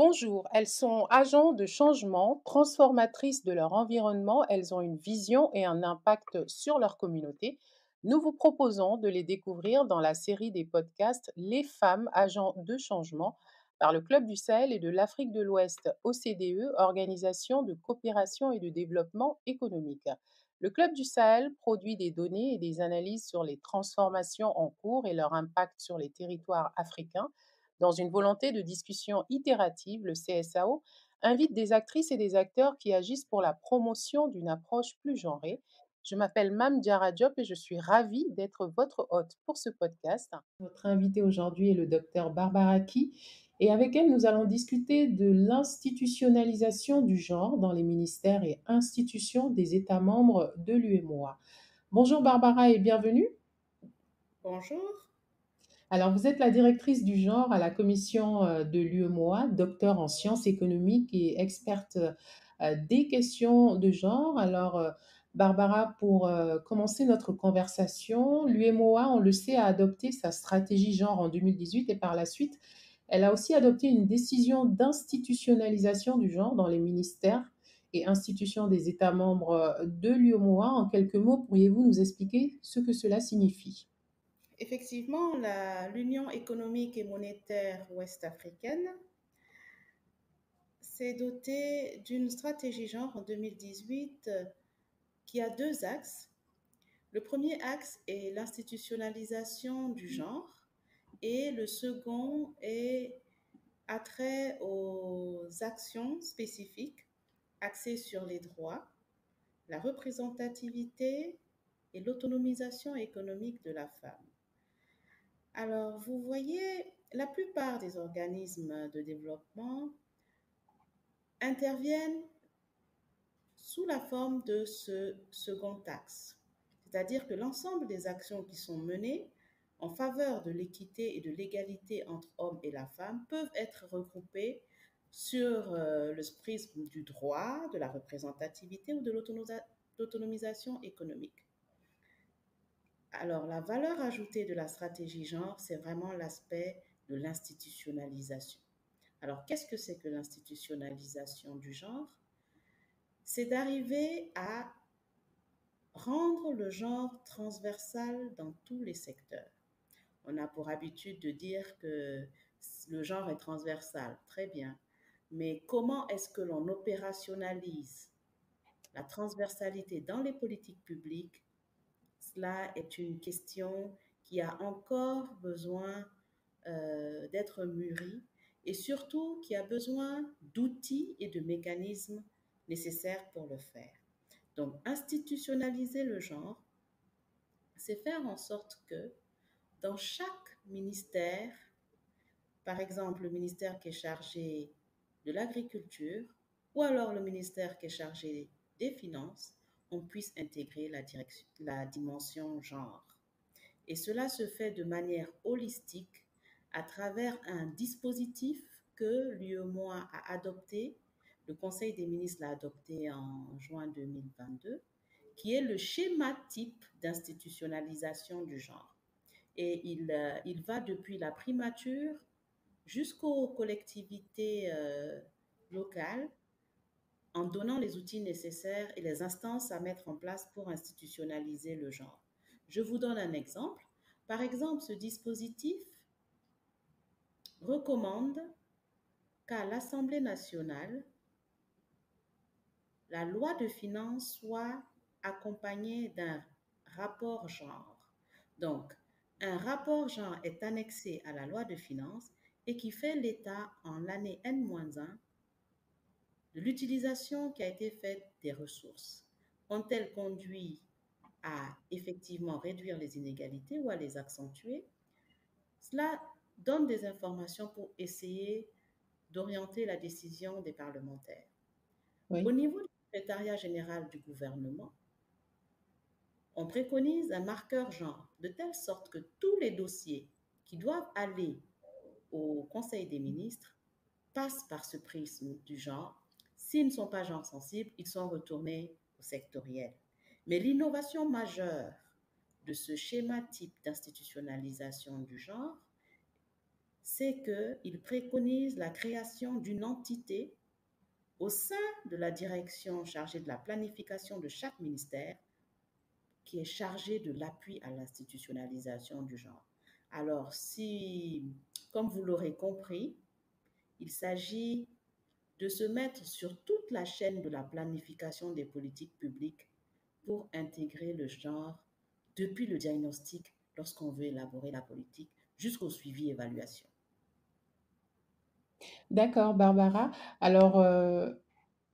Bonjour, elles sont agents de changement, transformatrices de leur environnement, elles ont une vision et un impact sur leur communauté. Nous vous proposons de les découvrir dans la série des podcasts Les femmes agents de changement par le Club du Sahel et de l'Afrique de l'Ouest OCDE, Organisation de coopération et de développement économique. Le Club du Sahel produit des données et des analyses sur les transformations en cours et leur impact sur les territoires africains. Dans une volonté de discussion itérative, le CSAO invite des actrices et des acteurs qui agissent pour la promotion d'une approche plus genrée. Je m'appelle Mam Diarra Diop et je suis ravie d'être votre hôte pour ce podcast. Notre invitée aujourd'hui est le docteur Barbara Key et avec elle, nous allons discuter de l'institutionnalisation du genre dans les ministères et institutions des États membres de l'UEMOA. Bonjour Barbara et bienvenue. Bonjour. Alors, vous êtes la directrice du genre à la commission de l'UEMOA, docteur en sciences économiques et experte des questions de genre. Alors, Barbara, pour commencer notre conversation, l'UEMOA, on le sait, a adopté sa stratégie genre en 2018 et par la suite, elle a aussi adopté une décision d'institutionnalisation du genre dans les ministères et institutions des États membres de l'UEMOA. En quelques mots, pourriez-vous nous expliquer ce que cela signifie? Effectivement, l'Union économique et monétaire ouest-africaine s'est dotée d'une stratégie genre en 2018 qui a deux axes. Le premier axe est l'institutionnalisation du genre et le second est attrait aux actions spécifiques axées sur les droits, la représentativité et l'autonomisation économique de la femme. Alors, vous voyez, la plupart des organismes de développement interviennent sous la forme de ce second axe, c'est-à-dire que l'ensemble des actions qui sont menées en faveur de l'équité et de l'égalité entre hommes et la femme peuvent être regroupées sur le prisme du droit, de la représentativité ou de l'autonomisation économique. Alors, la valeur ajoutée de la stratégie genre, c'est vraiment l'aspect de l'institutionnalisation. Alors, qu'est-ce que c'est que l'institutionnalisation du genre? C'est d'arriver à rendre le genre transversal dans tous les secteurs. On a pour habitude de dire que le genre est transversal, très bien. Mais comment est-ce que l'on opérationnalise la transversalité dans les politiques publiques? Cela est une question qui a encore besoin d'être mûrie et surtout qui a besoin d'outils et de mécanismes nécessaires pour le faire. Donc, institutionnaliser le genre, c'est faire en sorte que dans chaque ministère, par exemple le ministère qui est chargé de l'agriculture ou alors le ministère qui est chargé des finances, on puisse intégrer la dimension genre. Et cela se fait de manière holistique à travers un dispositif que l'UEMOA a adopté, le Conseil des ministres l'a adopté en juin 2022, qui est le schéma type d'institutionnalisation du genre. Et il va depuis la primature jusqu'aux collectivités locales en donnant les outils nécessaires et les instances à mettre en place pour institutionnaliser le genre. Je vous donne un exemple. Par exemple, ce dispositif recommande qu'à l'Assemblée nationale, la loi de finances soit accompagnée d'un rapport genre. Donc, un rapport genre est annexé à la loi de finances et qui fait l'état en l'année N-1 de l'utilisation qui a été faite des ressources. Ont-elles conduit à effectivement réduire les inégalités ou à les accentuer? Cela donne des informations pour essayer d'orienter la décision des parlementaires. Au Oui. niveau du secrétariat général du gouvernement, on préconise un marqueur genre, de telle sorte que tous les dossiers qui doivent aller au Conseil des ministres passent par ce prisme du genre. S'ils ne sont pas genre sensibles, ils sont retournés au sectoriel. Mais l'innovation majeure de ce schéma type d'institutionnalisation du genre, c'est qu'il préconise la création d'une entité au sein de la direction chargée de la planification de chaque ministère qui est chargée de l'appui à l'institutionnalisation du genre. Alors, si, comme vous l'aurez compris, il s'agit de se mettre sur toute la chaîne de la planification des politiques publiques pour intégrer le genre depuis le diagnostic lorsqu'on veut élaborer la politique jusqu'au suivi et évaluation. D'accord, Barbara. Alors,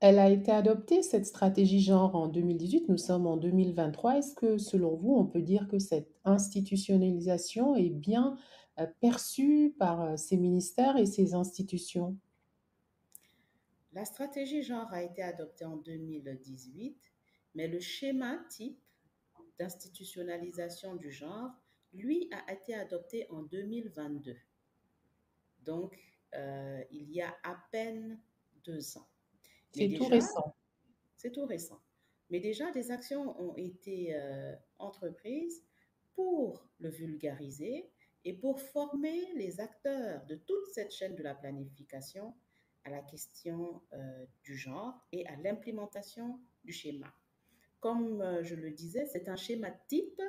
elle a été adoptée, cette stratégie genre, en 2018. Nous sommes en 2023. Est-ce que, selon vous, on peut dire que cette institutionnalisation est bien perçue par ces ministères et ces institutions? La stratégie genre a été adoptée en 2018, mais le schéma type d'institutionnalisation du genre, lui, a été adopté en 2022. Donc, il y a à peine 2 ans. Mais C'est tout déjà, récent. c'est tout récent. Mais déjà, des actions ont été entreprises pour le vulgariser et pour former les acteurs de toute cette chaîne de la planification à la question du genre et à l'implémentation du schéma. Comme je le disais, c'est un schéma type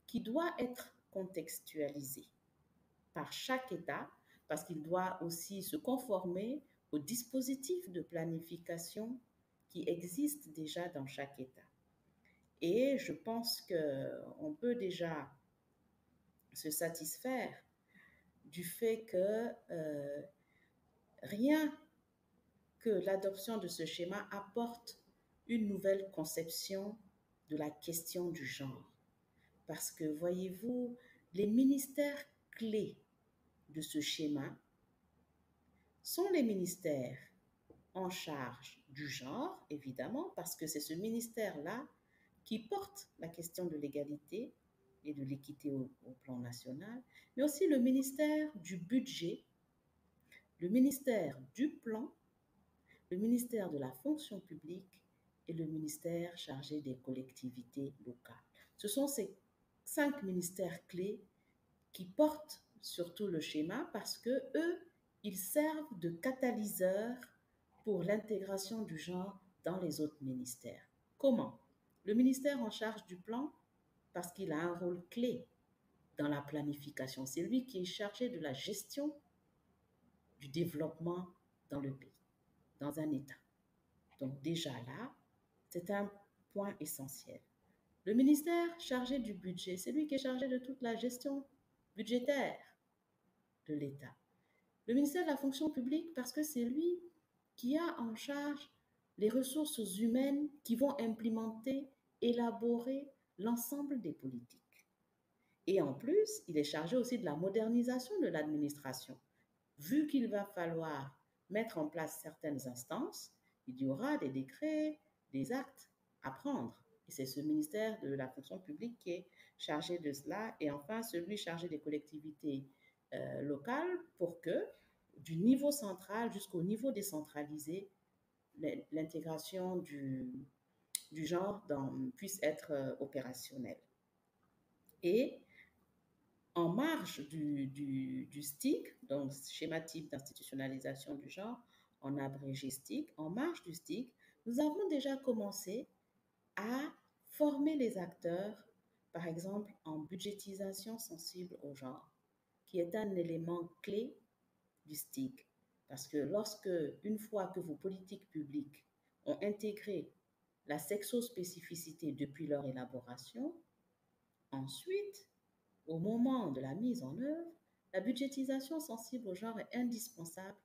qui doit être contextualisé par chaque État parce qu'il doit aussi se conformer aux dispositifs de planification qui existent déjà dans chaque État. Et je pense qu'on peut déjà se satisfaire du fait que rien que l'adoption de ce schéma apporte une nouvelle conception de la question du genre. Parce que, voyez-vous, les ministères clés de ce schéma sont les ministères en charge du genre, évidemment, parce que c'est ce ministère-là qui porte la question de l'égalité et de l'équité au plan national, mais aussi le ministère du budget, le ministère du plan, le ministère de la fonction publique et le ministère chargé des collectivités locales. Ce sont ces 5 ministères clés qui portent surtout le schéma parce que eux, ils servent de catalyseurs pour l'intégration du genre dans les autres ministères. Comment? Le ministère en charge du plan, parce qu'il a un rôle clé dans la planification. C'est lui qui est chargé de la gestion du développement dans le pays, dans un État. Donc déjà là, c'est un point essentiel. Le ministère chargé du budget, c'est lui qui est chargé de toute la gestion budgétaire de l'État. Le ministère de la fonction publique, parce que c'est lui qui a en charge les ressources humaines qui vont implémenter, élaborer l'ensemble des politiques. Et en plus, il est chargé aussi de la modernisation de l'administration. Vu qu'il va falloir mettre en place certaines instances, il y aura des décrets, des actes à prendre. Et c'est ce ministère de la fonction publique qui est chargé de cela. Et enfin, celui chargé des collectivités locales pour que, du niveau central jusqu'au niveau décentralisé, l'intégration du genre puisse être opérationnelle. Et en marge du STIC, donc schéma type d'institutionnalisation du genre, en abrégé STIC, en marge du STIC, nous avons déjà commencé à former les acteurs, par exemple en budgétisation sensible au genre, qui est un élément clé du STIC. Parce que une fois que vos politiques publiques ont intégré la sexospécificité depuis leur élaboration, ensuite, au moment de la mise en œuvre, la budgétisation sensible au genre est indispensable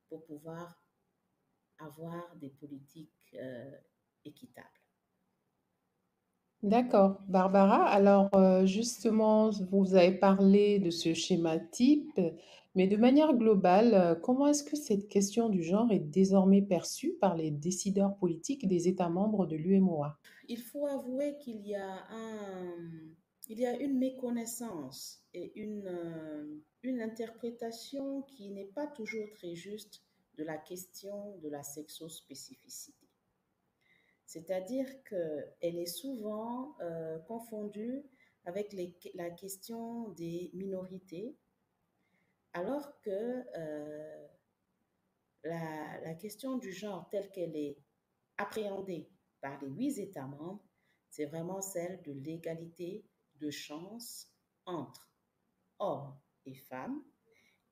pour pouvoir avoir des politiques équitables. D'accord, Barbara. Alors, justement, vous avez parlé de ce schéma type, mais de manière globale, comment est-ce que cette question du genre est désormais perçue par les décideurs politiques des États membres de l'UMOA? Il faut avouer il y a une méconnaissance et une interprétation qui n'est pas toujours très juste de la question de la sexospécificité. C'est-à-dire qu'elle est souvent confondue avec la question des minorités, Alors que la question du genre telle qu'elle est appréhendée par les 8 États membres, c'est vraiment celle de l'égalité de chance entre hommes et femmes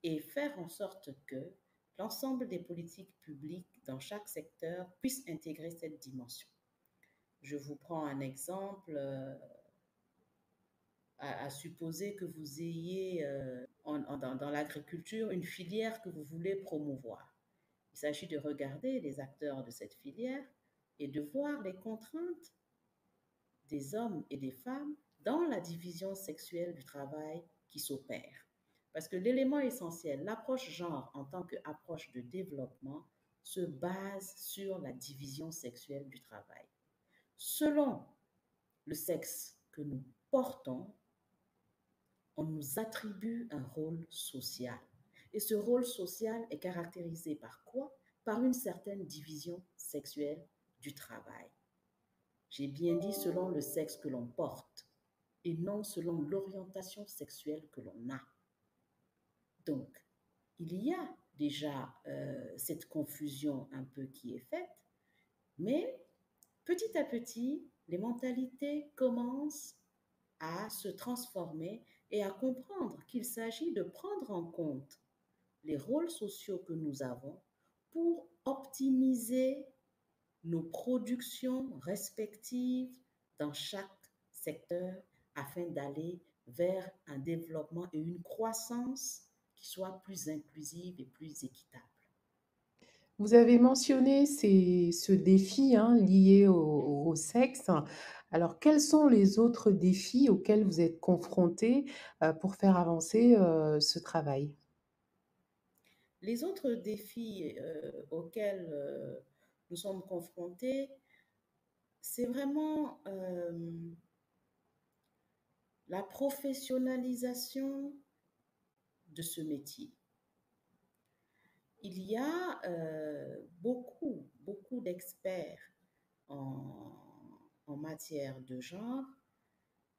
et faire en sorte que l'ensemble des politiques publiques dans chaque secteur puissent intégrer cette dimension. Je vous prends un exemple, à supposer que vous ayez dans l'agriculture une filière que vous voulez promouvoir. Il s'agit de regarder les acteurs de cette filière et de voir les contraintes des hommes et des femmes dans la division sexuelle du travail qui s'opère. Parce que l'élément essentiel, l'approche genre en tant qu'approche de développement, se base sur la division sexuelle du travail. Selon le sexe que nous portons, on nous attribue un rôle social. Et ce rôle social est caractérisé par quoi? Par une certaine division sexuelle du travail. J'ai bien dit selon le sexe que l'on porte et non selon l'orientation sexuelle que l'on a. Donc, il y a déjà cette confusion un peu qui est faite, mais petit à petit, les mentalités commencent à se transformer et à comprendre qu'il s'agit de prendre en compte les rôles sociaux que nous avons pour optimiser nos productions respectives dans chaque secteur afin d'aller vers un développement et une croissance qui soit plus inclusive et plus équitable. Vous avez mentionné ce défi hein, lié au sexe. Alors, quels sont les autres défis auxquels vous êtes confrontés pour faire avancer ce travail? Les autres défis auxquels nous sommes confrontés, c'est vraiment la professionnalisation de ce métier. Il y a beaucoup d'experts en matière de genre,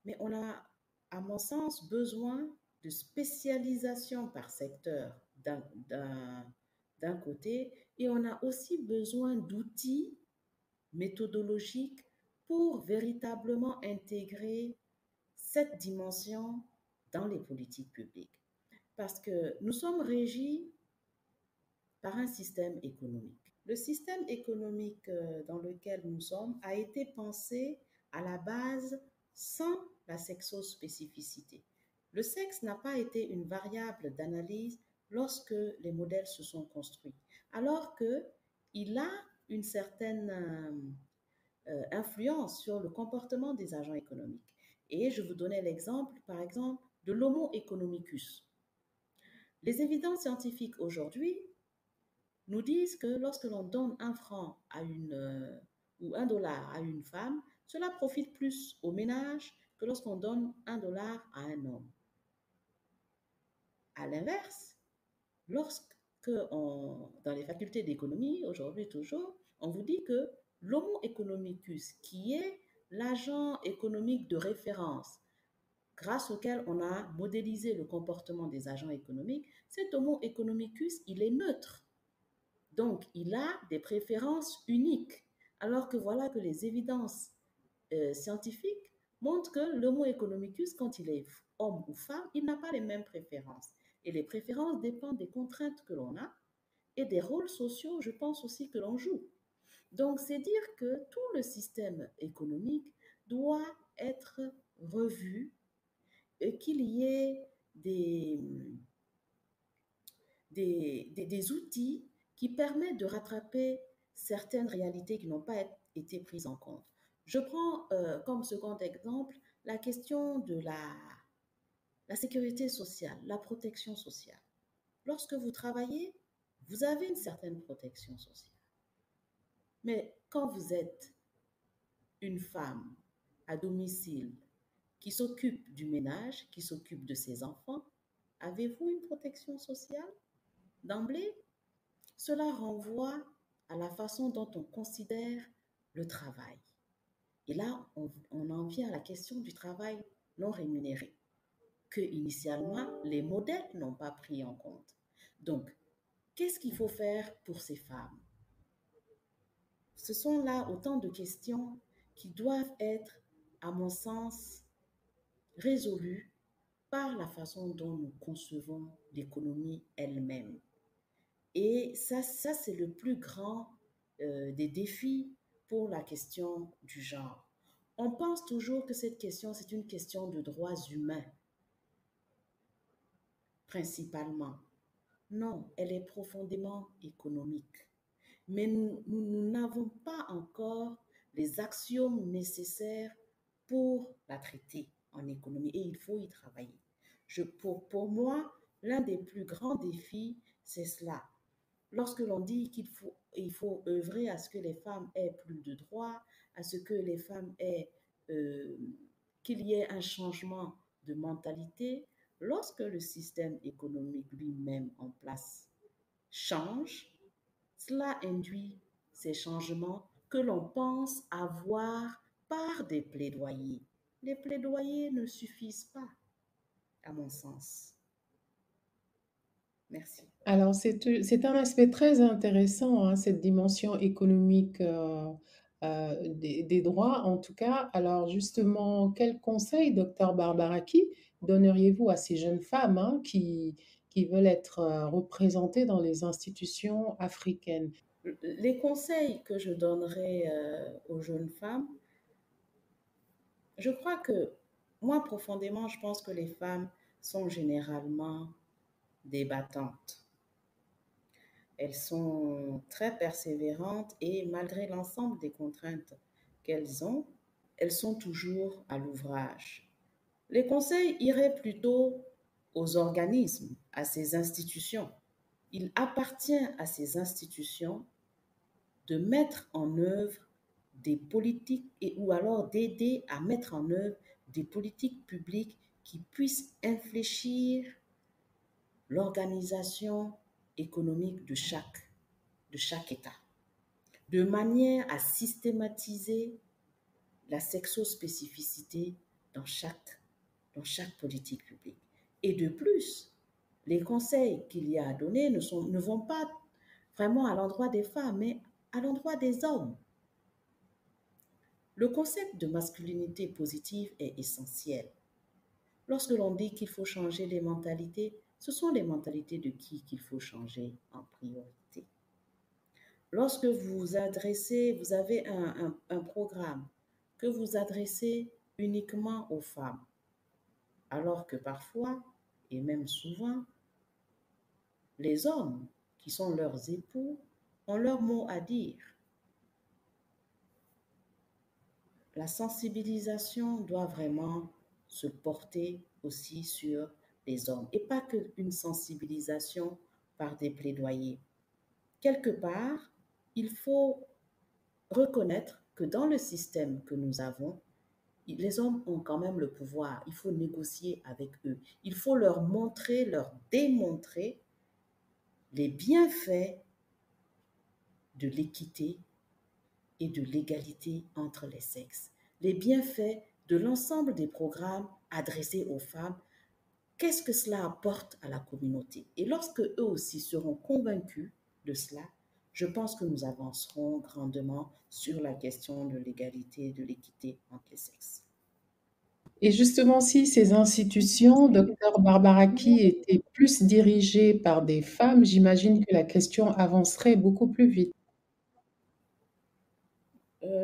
mais on a, à mon sens, besoin de spécialisation par secteur d'un côté, et on a aussi besoin d'outils méthodologiques pour véritablement intégrer cette dimension dans les politiques publiques. Parce que nous sommes régis par un système économique. Le système économique dans lequel nous sommes a été pensé à la base sans la sexospécificité. Le sexe n'a pas été une variable d'analyse lorsque les modèles se sont construits, alors qu'il a une certaine influence sur le comportement des agents économiques. Et je vous donnais l'exemple, par exemple, de l'homo economicus. Les évidences scientifiques aujourd'hui nous disent que lorsque l'on donne 1 franc ou $1 à une femme, cela profite plus au ménage que lorsqu'on donne $1 à un homme. À l'inverse, dans les facultés d'économie, aujourd'hui toujours, on vous dit que l'homo economicus, qui est l'agent économique de référence grâce auquel on a modélisé le comportement des agents économiques, cet homo economicus, il est neutre. Donc, il a des préférences uniques, alors que voilà que les évidences scientifiques montrent que l'homo economicus, quand il est homme ou femme, il n'a pas les mêmes préférences. Et les préférences dépendent des contraintes que l'on a et des rôles sociaux, je pense aussi, que l'on joue. Donc, c'est dire que tout le système économique doit être revu et qu'il y ait des outils qui permettent de rattraper certaines réalités qui n'ont pas été prises en compte. Je prends comme second exemple la question de la sécurité sociale, la protection sociale. Lorsque vous travaillez, vous avez une certaine protection sociale. Mais quand vous êtes une femme à domicile qui s'occupe du ménage, qui s'occupe de ses enfants, avez-vous une protection sociale? D'emblée, cela renvoie à la façon dont on considère le travail. Et là, on en vient à la question du travail non rémunéré. que initialement les modèles n'ont pas pris en compte. Donc, qu'est-ce qu'il faut faire pour ces femmes? Ce sont là autant de questions qui doivent être, à mon sens, résolues par la façon dont nous concevons l'économie elle-même. Et ça c'est le plus grand des défis pour la question du genre. On pense toujours que cette question, c'est une question de droits humains, principalement. Non, elle est profondément économique. Mais nous n'avons pas encore les axiomes nécessaires pour la traiter en économie et il faut y travailler. Pour moi, l'un des plus grands défis, c'est cela. Lorsque l'on dit il faut œuvrer à ce que les femmes aient plus de droits, à ce que les femmes aient, euh, qu'il y ait un changement de mentalité, lorsque le système économique lui-même en place change, cela induit ces changements que l'on pense avoir par des plaidoyers. Les plaidoyers ne suffisent pas, à mon sens. Merci. Alors, c'est un aspect très intéressant, hein, cette dimension économique des droits, en tout cas. Alors, justement, quel conseil, docteur Barbaraki, donneriez-vous à ces jeunes femmes hein, qui veulent être représentées dans les institutions africaines? Les conseils que je donnerais aux jeunes femmes, je crois que moi, profondément, je pense que les femmes sont généralement débattantes. Elles sont très persévérantes et malgré l'ensemble des contraintes qu'elles ont, elles sont toujours à l'ouvrage. Les conseils iraient plutôt aux organismes, à ces institutions. Il appartient à ces institutions de mettre en œuvre des politiques et ou alors d'aider à mettre en œuvre des politiques publiques qui puissent infléchir l'organisation économique de chaque État, de manière à systématiser la sexospécificité dans chaque politique publique. Et de plus, les conseils qu'il y a à donner ne vont pas vraiment à l'endroit des femmes, mais à l'endroit des hommes. Le concept de masculinité positive est essentiel. Lorsque l'on dit qu'il faut changer les mentalités, ce sont les mentalités de qui qu'il faut changer en priorité. Lorsque vous avez un programme que vous adressez uniquement aux femmes, alors que parfois, et même souvent, les hommes qui sont leurs époux ont leur mot à dire. La sensibilisation doit vraiment se porter aussi sur les hommes et pas qu'une sensibilisation par des plaidoyers. Quelque part, il faut reconnaître que dans le système que nous avons, les hommes ont quand même le pouvoir. Il faut négocier avec eux. Il faut leur montrer, leur démontrer les bienfaits de l'équité et de l'égalité entre les sexes, les bienfaits de l'ensemble des programmes adressés aux femmes. Qu'est-ce que cela apporte à la communauté? Et lorsque eux aussi seront convaincus de cela, je pense que nous avancerons grandement sur la question de l'égalité et de l'équité entre les sexes. Et justement, si ces institutions, docteur Barbaraki, étaient plus dirigées par des femmes, j'imagine que la question avancerait beaucoup plus vite.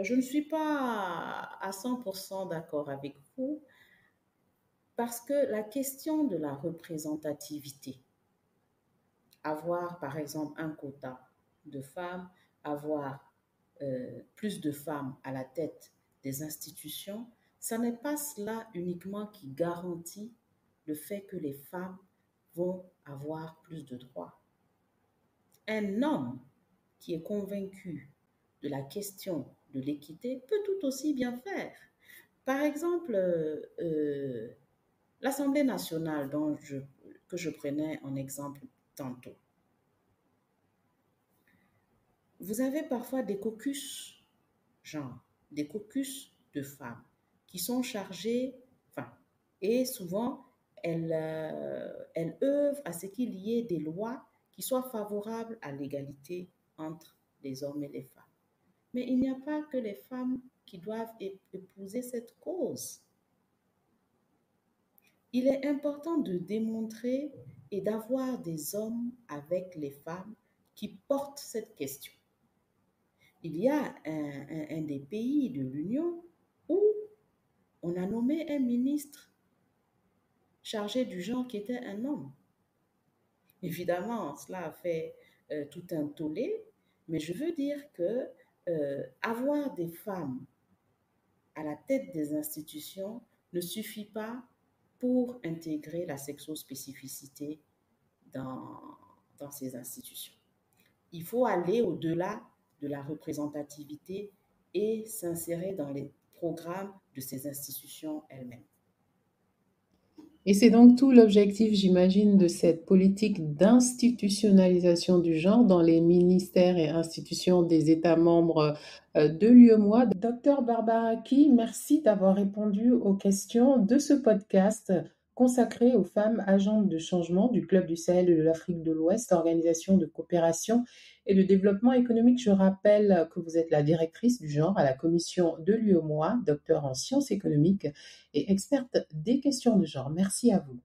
Je ne suis pas à 100% d'accord avec vous parce que la question de la représentativité, avoir par exemple un quota de femmes, avoir plus de femmes à la tête des institutions, ça n'est pas cela uniquement qui garantit le fait que les femmes vont avoir plus de droits. Un homme qui est convaincu de la question de l'équité peut tout aussi bien faire. Par exemple, l'Assemblée nationale que je prenais en exemple tantôt, vous avez parfois des caucus, genre des caucus de femmes qui sont chargées, enfin, et souvent elle œuvre à ce qu'il y ait des lois qui soient favorables à l'égalité entre les hommes et les femmes. Mais il n'y a pas que les femmes qui doivent épouser cette cause. Il est important de démontrer et d'avoir des hommes avec les femmes qui portent cette question. Il y a un des pays de l'Union où on a nommé un ministre chargé du genre qui était un homme. Évidemment, cela a fait tout un tollé, mais je veux dire que avoir des femmes à la tête des institutions ne suffit pas pour intégrer la sexospécificité dans, dans ces institutions. Il faut aller au-delà de la représentativité et s'insérer dans les programmes de ces institutions elles-mêmes. Et c'est donc tout l'objectif, j'imagine, de cette politique d'institutionnalisation du genre dans les ministères et institutions des États membres de l'UEMOA. Docteur Barbaraki, merci d'avoir répondu aux questions de ce podcast consacré aux femmes agentes de changement du Club du Sahel et de l'Afrique de l'Ouest, organisation de coopération et de développement économique. Je rappelle que vous êtes la directrice du genre à la commission de l'UEMOA, docteur en sciences économiques et experte des questions de genre. Merci à vous.